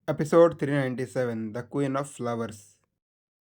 Episode 397 the queen of flowers.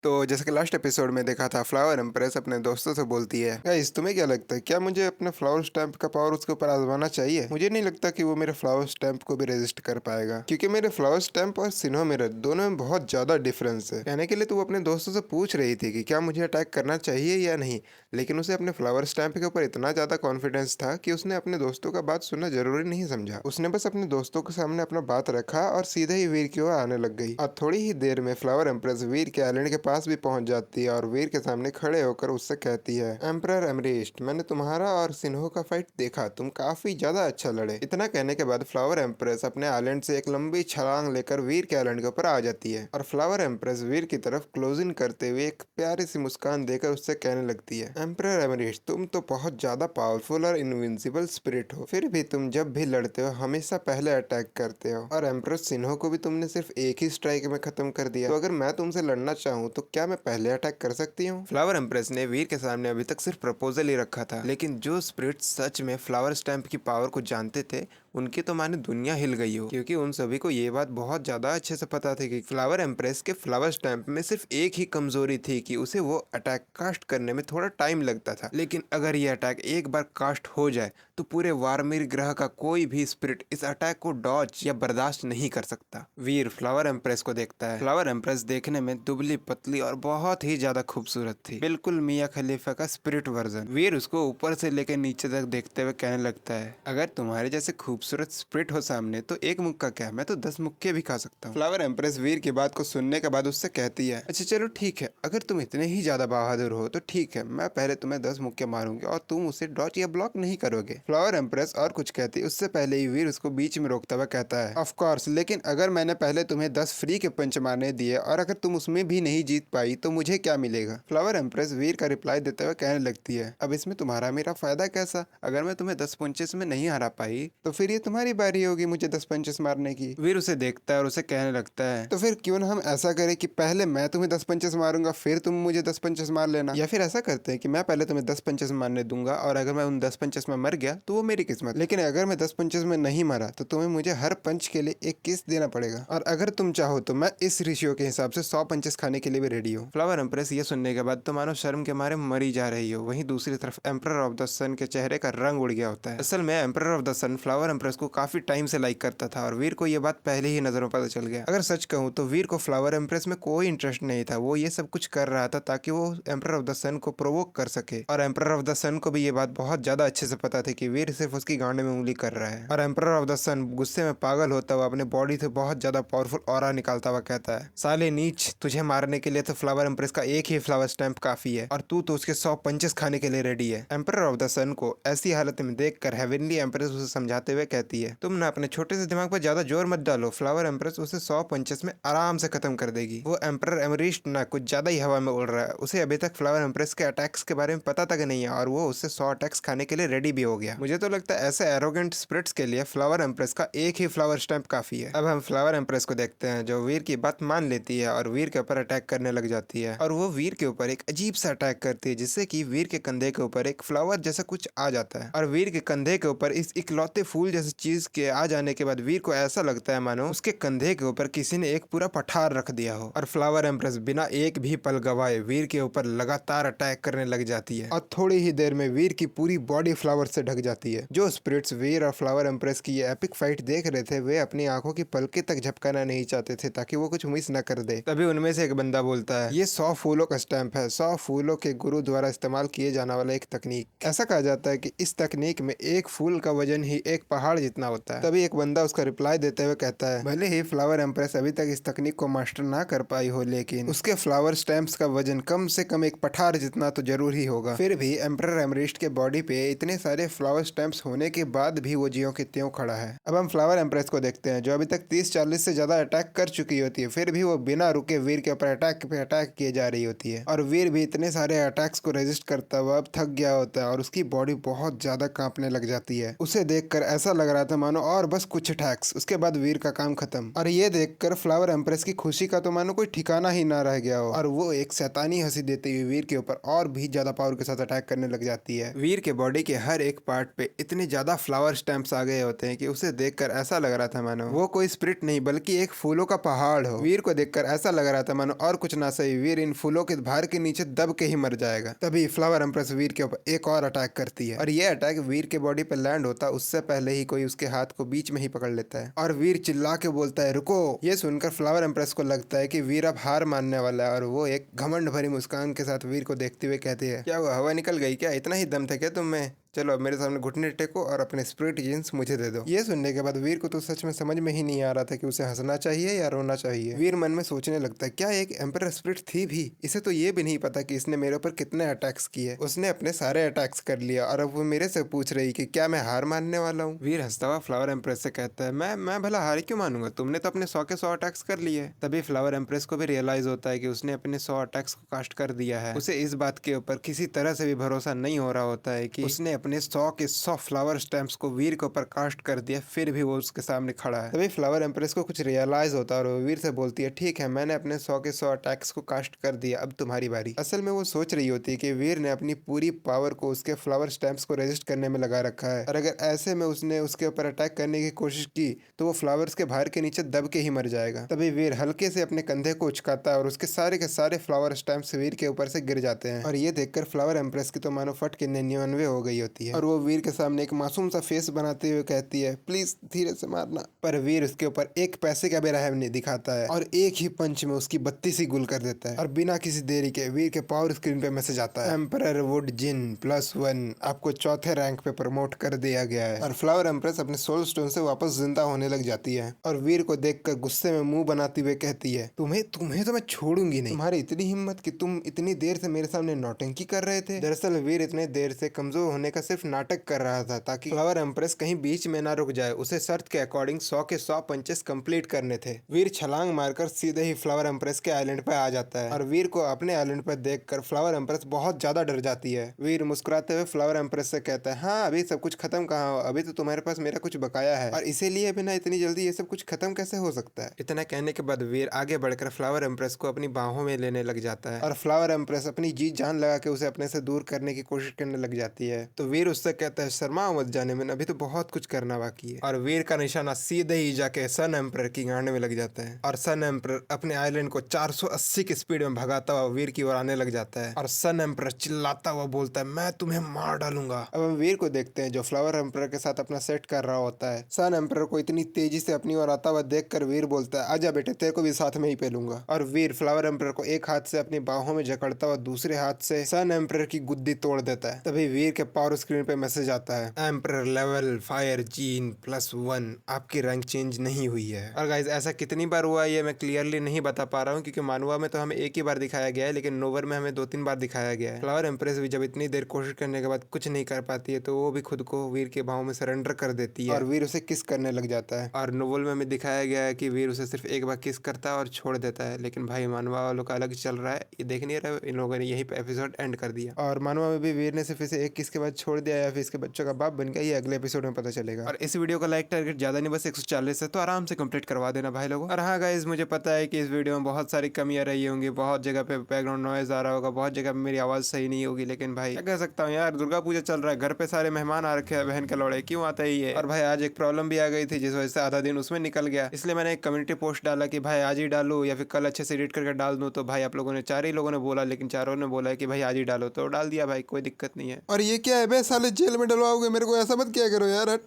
तो जैसे कि लास्ट एपिसोड में देखा था, फ्लावर एम्प्रेस अपने दोस्तों से बोलती है, गाइस तुम्हें क्या लगता है, क्या मुझे अपने फ्लावर स्टैम्प का पावर उसके ऊपर आजमाना चाहिए? मुझे नहीं लगता कि वो मेरे फ्लावर स्टैम्प को भी रेजिस्ट कर पाएगा, क्योंकि मेरे फ्लावर स्टैम्प और सिन्हो मिरर दोनों में बहुत ज्यादा डिफरेंस है। कहने के लिए तो वो अपने दोस्तों से पूछ रही थी कि क्या मुझे अटैक करना चाहिए या नहीं, लेकिन उसे अपने फ्लावर स्टैम्प के ऊपर इतना ज्यादा कॉन्फिडेंस था कि उसने अपने दोस्तों का बात सुनना जरूरी नहीं समझा। उसने बस अपने दोस्तों के सामने अपना बात रखा और सीधे ही वीर की ओर आने लग गई। और थोड़ी ही देर में फ्लावर एम्प्रेस वीर के आइलैंड के पास भी पहुंच जाती है और वीर के सामने खड़े होकर उससे कहती है, एम्परर एमरिस्ट, मैंने तुम्हारा और सिन्हो का फाइट देखा, तुम काफी ज्यादा अच्छा लड़े। इतना कहने के बाद फ्लावर एम्प्रेस अपने आइलैंड से एक लंबी छलांग लेकर वीर के आइलैंड के ऊपर आ जाती है और फ्लावर एम्प्रेस वीर की तरफ क्लोजिंग करते हुए एक प्यारी सी मुस्कान देकर उससे कहने लगती है, एम्परर एमरिस्ट, तुम तो बहुत ज्यादा पावरफुल और इनविंसिबल स्पिरिट हो, फिर भी तुम जब भी लड़ते हो हमेशा पहले अटैक करते हो, और एम्प्रेस सिन्हो को भी तुमने सिर्फ एक ही स्ट्राइक में खत्म कर दिया। तो अगर मैं तुमसे लड़ना चाहूँ तो क्या मैं पहले अटैक कर सकती हूँ? फ्लावर एम्प्रेस ने वीर के सामने अभी तक सिर्फ प्रपोजल ही रखा था, लेकिन जो स्पिरिट सच में फ्लावर स्टैम्प की पावर को जानते थे उनकी तो माने दुनिया हिल गई हो, क्योंकि उन सभी को ये बात बहुत ज्यादा अच्छे से पता थी कि फ्लावर एम्प्रेस के फ्लावर स्टैम्प में सिर्फ एक ही कमजोरी थी कि उसे वो अटैक कास्ट करने में थोड़ा टाइम लगता था, लेकिन अगर ये अटैक एक बार कास्ट हो जाए तो पूरे वारमीर ग्रह का कोई भी स्पिरिट इस अटैक को डॉज या बर्दाश्त नहीं कर सकता। वीर फ्लावर एम्प्रेस को देखता है। फ्लावर एम्प्रेस देखने में दुबली पतली और बहुत ही ज्यादा खूबसूरत थी, बिल्कुल मिया खलीफा का स्पिरिट वर्जन। वीर उसको ऊपर से लेकर नीचे तक देखते हुए कहने लगता है, अगर तुम्हारे जैसे खूबसूरत स्पिरिट हो सामने तो एक मुक्का क्या, मैं तो 10 मुक्के भी खा सकता हूँ। फ्लावर एम्प्रेस वीर की बात को सुनने के बाद उससे कहती है, अच्छा चलो ठीक है, अगर तुम इतने ही ज्यादा बहादुर हो तो ठीक है, मैं पहले तुम्हें 10 मुक्के मारूंगी और तुम उसे डॉट या ब्लॉक नहीं करोगे। फ्लावर एम्प्रेस और कुछ कहती उससे पहले ही वीर उसको बीच में रोकता हुआ कहता है, ऑफ कोर्स, लेकिन अगर मैंने पहले तुम्हें 10 फ्री के पंच मारने दिए और अगर तुम उसमें भी नहीं जीत पाई तो मुझे क्या मिलेगा? फ्लावर एम्प्रेस वीर का रिप्लाई देते हुए कहने लगती है, अब इसमें तुम्हारा मेरा फायदा कैसा? अगर मैं तुम्हें 10 पंचेस में नहीं हरा पाई तो फिर ये तुम्हारी बारी होगी मुझे 10 पंचेस मारने की। वीर उसे देखता है और उसे कहने लगता है, तो फिर क्यों ना हम ऐसा करें कि पहले मैं तुम्हें 10 पंचेस मारूंगा फिर तुम मुझे 10 पंचेस मार लेना, या फिर ऐसा करते हैं कि मैं पहले तुम्हें 10 पंचेस मारने दूंगा और अगर मैं उन 10 पंचेस में मर गया तो वो मेरी किस्मत, लेकिन अगर मैं 10 पंचेस में नहीं मरा तो तुम्हें मुझे हर पंच के लिए एक किस देना पड़ेगा, और अगर तुम चाहो तो मैं इस रेशियो के हिसाब से 100 पंचेस खाने के लिए भी रेडी हूँ। फ्लावर एम्प्रेस ये सुनने के बाद तो मानो शर्म के मारे मरी जा रही हो। वहीं दूसरी तरफ एम्परर ऑफ द सन के चेहरे का रंग उड़ गया होता है। असल में emperor of the sun flower empress को काफी टाइम से लाइक करता था और वीर को यह बात पहले ही नजरों पता चल गया। अगर सच कहूँ तो वीर को फ्लावर एम्प्रेस में कोई इंटरेस्ट नहीं था, वो ये सब कुछ कर रहा था ताकि वो एम्परर ऑफ द सन को प्रोवोक कर सके, और एम्परर ऑफ द सन को भी ये बात बहुत ज्यादा अच्छे से पता थी कि वीर सिर्फ उसकी गांड में उंगली कर रहा है। और एम्परर ऑफ द सन गुस्से में पागल होता हुआ अपने बॉडी से बहुत ज्यादा पावरफुल ऑरा निकालता हुआ कहता है, साले नीच, तुझे मारने के लिए तो फ्लावर एम्प्रेस का एक ही फ्लावर स्टैम्प काफी है और तू तो उसके 100 पंचेस खाने के लिए रेडी है। एम्परर ऑफ द सन को ऐसी हालत में देखकर हेवनली एम्प्रेस उसे समझाते हुए कहती है, तुम ना अपने छोटे से दिमाग पर ज्यादा जोर मत डालो, फ्लावर एम्प्रेस उसे 100 पंचेस में आराम से खत्म कर देगी। वो एम्परर एमरिस्ट ना कुछ ज्यादा ही हवा में उड़ रहा है, उसे अभी तक फ्लावर एम्प्रेस के अटैक्स के बारे में पता तक नहीं है और वो उससे 100 अटैक्स खाने के लिए रेडी भी हो गया। मुझे तो लगता है ऐसे एरोगेंट स्पिरिट्स के लिए फ्लावर एम्प्रेस का एक ही फ्लावर स्टैम्प काफी है। अब हम फ्लावर एम्प्रेस को देखते हैं जो वीर की बात मान लेती है और वीर के ऊपर अटैक करने लग जाती है, और वो वीर के ऊपर एक अजीब सा अटैक करती है जिससे कि वीर के कंधे के ऊपर एक फ्लावर जैसा कुछ आ जाता है, और वीर के कंधे के ऊपर इस इकलौते फूल जैसी चीज के आ जाने के बाद वीर को ऐसा लगता है मानो उसके कंधे के ऊपर किसी ने एक पूरा पठार रख दिया हो, और फ्लावर एम्प्रेस बिना एक भी पल गवाए वीर के ऊपर लगातार अटैक करने लग जाती है, और थोड़ी ही देर में वीर की पूरी बॉडी फ्लावर से ढक जाती है। जो स्पिरिट्स वीर और फ्लावर एम्प्रेस की ये एपिक फाइट देख रहे थे वे अपनी आंखों की पलके तक झपकाना नहीं चाहते थे ताकि वो कुछ मिस न कर दे। तभी उनमें से एक बंदा बोलता है, ये 100 फूलों का स्टैम्प है, 100 फूलों के गुरु द्वारा इस्तेमाल किए जाने वाला एक तकनीक। ऐसा कहा जाता है कि इस तकनीक में एक फूल का वजन ही एक पहाड़ जितना होता है। तभी एक बंदा उसका रिप्लाई देते हुए कहता है, भले ही फ्लावर एम्प्रेस अभी तक इस तकनीक को मास्टर ना कर पाई हो लेकिन उसके फ्लावर स्टैम्प्स का वजन कम से कम एक पठार जितना तो जरूर ही होगा। फिर भी एम्परर एमरिस्ट के बॉडी पे इतने सारे फ्लावर स्टैम्प्स होने के बाद भी वो ज्यों के त्यों खड़ा है। अब हम फ्लावर एम्प्रेस को देखते हैं जो अभी तक 30-40 से ज्यादा अटैक कर चुकी होती है, फिर भी वो बिना रुके वीर के ऊपर अटैक पे अटैक किए जा रही होती है, और वीर भी इतने सारे अटैक्स को रेजिस्ट करता हुआ अब थक गया होता है और उसकी बॉडी बहुत ज्यादा कांपने लग जाती है। उसे देखकर ऐसा लग रहा था मानो और बस कुछ अटैक्स, उसके बाद वीर का काम खत्म। और ये देखकर फ्लावर एम्प्रेस की खुशी का तो मानो कोई ठिकाना ही ना रह गया हो, और वो एक शैतानी हंसी देते हुए वीर के ऊपर और भी ज्यादा पावर के साथ अटैक करने लग जाती है। वीर के बॉडी के हर एक पार्ट पे इतने ज्यादा फ्लावर स्टैम्प्स आ गए होते हैं कि उसे देखकर ऐसा लग रहा था मानो वो कोई स्पिरिट नहीं बल्कि एक फूलों का पहाड़ हो। वीर को देखकर ऐसा लग रहा था मानो और कुछ ना सही वीर इन फूलों के भार के नीचे दब के ही मर जाएगा। तभी फ्लावर एम्प्रेस वीर के ऊपर एक और अटैक करती है, और ये अटैक वीर के बॉडी पे लैंड होता उससे पहले ही कोई उसके हाथ को बीच में ही पकड़ लेता है, और वीर चिल्ला के बोलता है रुको। ये सुनकर फ्लावर एम्प्रेस को लगता है कि वीर अब हार मानने वाला है, और वो एक घमंड भरी मुस्कान के साथ वीर को देखते हुए कहती है, क्या हुआ, हवा निकल गई क्या, इतना ही दम था क्या तुम में, चलो अब मेरे सामने घुटने टेको और अपने स्पिरिट जीन्स मुझे दे दो। ये सुनने के बाद वीर को तो सच में समझ में ही नहीं आ रहा था कि उसे हंसना चाहिए या रोना चाहिए। वीर मन में सोचने लगता है क्या एक एम्परर स्पिरिट थी भी, इसे तो ये भी नहीं पता कि इसने मेरे ऊपर कितने अटैक्स किए। उसने अपने सारे अटैक्स कर लिया और अब वो मेरे से पूछ रही कि क्या मैं हार मानने वाला हूँ। वीर हंसता हुआ फ्लावर एम्प्रेस से कहता है मैं भला हार क्यों मानूंगा, तुमने तो अपने 100 के 100 अटैक्स कर लिए। तभी फ्लावर एम्प्रेस को भी रियलाइज होता है कि उसने अपने 100 अटैक्स को कास्ट कर दिया है। उसे इस बात के ऊपर किसी तरह से भी भरोसा नहीं हो रहा होता है कि उसने अपने 100 के 100 फ्लावर स्टैम्प्स को वीर के ऊपर कास्ट कर दिया, फिर भी वो उसके सामने खड़ा है। तभी फ्लावर एम्प्रेस को कुछ रियलाइज होता है और वो वीर से बोलती है ठीक है, मैंने अपने 100 के 100 अटैक्स को कास्ट कर दिया, अब तुम्हारी बारी। असल में वो सोच रही होती है कि वीर ने अपनी पूरी पावर को उसके फ्लावर स्टैम्प्स को रेजिस्ट करने में लगा रखा है, और अगर ऐसे में उसने उसके ऊपर अटैक करने की कोशिश की तो वो फ्लावर्स के भार के नीचे दब के ही मर जाएगा। तभी वीर हल्के से अपने कंधे को उचकाता है और उसके सारे फ्लावर स्टैम्प्स वीर के ऊपर से गिर जाते हैं, और ये देखकर फ्लावर एम्प्रेस की तो मानो फट के 99 हो गई होती है, और वो वीर के सामने एक मासूम सा फेस बनाते हुए कहती है प्लीज धीरे से मारना। पर वीर उसके ऊपर एक पैसे का भी रहम नहीं दिखाता है और एक ही पंच में उसकी 32 ही गुल कर देता है, और बिना किसी देरी के वीर के पावर स्क्रीन पे मैसेज आता है एम्परर वुड जिन +1 आपको चौथे रैंक पे प्रमोट कर दिया गया है। और फ्लावर एम्प्रेस अपने सोल स्टोन से वापस जिंदा होने लग जाती है, और वीर को देखकर गुस्से में मुंह बनाते हुए कहती है तुम्हें तो मैं छोड़ूंगी नहीं, तुम्हारी इतनी हिम्मत कि तुम इतनी देर से मेरे सामने नौटंकी कर रहे थे। दरअसल वीर इतने देर से कमजोर होने का सिर्फ नाटक कर रहा था ताकि फ्लावर एम्प्रेस कहीं बीच में ना रुक जाए। उसे शर्त के अकॉर्डिंग 100 के 100 पंचेस कंप्लीट करने थे। वीर छलांग मारकर सीधे ही फ्लावर एम्प्रेस के आइलैंड पर आ जाता है, और वीर को अपने आइलैंड पर देखकर फ्लावर एम्प्रेस बहुत ज्यादा डर जाती है। वीर मुस्कुराते हुए फ्लावर एम्प्रेस से कहता है हाँ अभी सब कुछ खत्म कहाँ हो, अभी तो तुम्हारे पास मेरा कुछ बकाया है, और इसीलिए बिना इतनी जल्दी ये सब कुछ खत्म कैसे हो सकता है। इतना कहने के बाद वीर आगे बढ़कर फ्लावर एम्प्रेस को अपनी बाहों में लेने लग जाता है, और फ्लावर एम्प्रेस अपनी जी जान लगा के उसे अपने से दूर करने की कोशिश करने लग जाती है। तो वीर उससे कहता है शर्मा मत जाने में, अभी तो बहुत कुछ करना बाकी है। और वीर का निशाना सीधे ही जाके सन एम्परर की गांड में लग जाता है, और सन एम्परर अपने आइलैंड को 480 की स्पीड में भगाता हुआ वीर की ओर आने लग जाता है, और सन एम्परर चिल्लाता हुआ बोलता है मैं तुम्हें मार डालूंगा। अब हम वीर को देखते हैं जो फ्लावर एम्परर के साथ अपना सेट कर रहा होता है। सन एम्परर को इतनी तेजी से अपनी ओर आता हुआ देखकर वीर बोलता है आजा बेटे, तेरे को भी साथ में ही पेलूंगा। और वीर फ्लावर एम्परर को एक हाथ से अपनी बाहों में जकड़ता हुआ दूसरे हाथ से सन एम्परर की गुद्दी तोड़ देता है। तभी वीर के पावर स्क्रीन पे मैसेज आता है एम्परर लेवल फायर जीन +1 आपकी रैंक चेंज नहीं हुई है। और गाइज ऐसा कितनी बार हुआ ये मैं क्लियरली नहीं बता पा रहा हूँ, क्योंकि मानवा में तो हमें एक ही बार दिखाया गया है, लेकिन नोवर में हमें 2-3 बार दिखाया गया है। फ्लावर एम्प्रेस भी जब इतनी देर कोशिश करने के बाद कुछ नहीं कर पाती है तो वो भी खुद को वीर के भाव में सरेंडर कर देती है, और वीर उसे किस करने लग जाता है। और नोवेल में हमें दिखाया गया है कि वीर उसे सिर्फ एक बार किस करता है और छोड़ देता है, लेकिन भाई मानवा वालों का अलग चल रहा है, ये देख नहीं रहे, इन लोगों ने यही एपिसोड एंड कर दिया। और मानवा में भी वीर ने सिर्फ इसे एक किस के बाद छोड़ दिया या फिर इसके बच्चों का बाप बन गया, ये अगले एपिसोड में पता चलेगा। और इस वीडियो का लाइक टारगेट ज्यादा नहीं, बस 140 है, तो आराम से कंप्लीट करवा देना भाई लोगों। और हाँ गाइस, मुझे पता है कि इस वीडियो में बहुत सारी कमियां रही होंगी, बहुत जगह पे बैकग्राउंड नॉइज आ रहा होगा, बहुत जगह पे मेरी आवाज सही नहीं होगी, लेकिन भाई क्या कह सकता हूँ यार, दुर्गा पूजा चल रहा है, घर पे सारे मेहमान आ रखे हैं, बहन के लौड़े क्यों आता ही है। और भाई आज एक प्रॉब्लम भी आ गई थी जिस वजह से आधा दिन उसमें निकल गया, इसलिए मैंने एक कम्युनिटी पोस्ट डाला कि भाई आज ही डालू या फिर कल अच्छे से एडिट करके डाल दूं। तो भाई आप लोगों ने, 4 ही लोगों ने बोला, लेकिन चारों ने बोला है कि भाई आज ही डालो, तो डाल दिया भाई, कोई दिक्कत नहीं है। और ये क्या है बे, साले जेल में डलवाओगे मेरे को, ऐसा मत किया करो यार।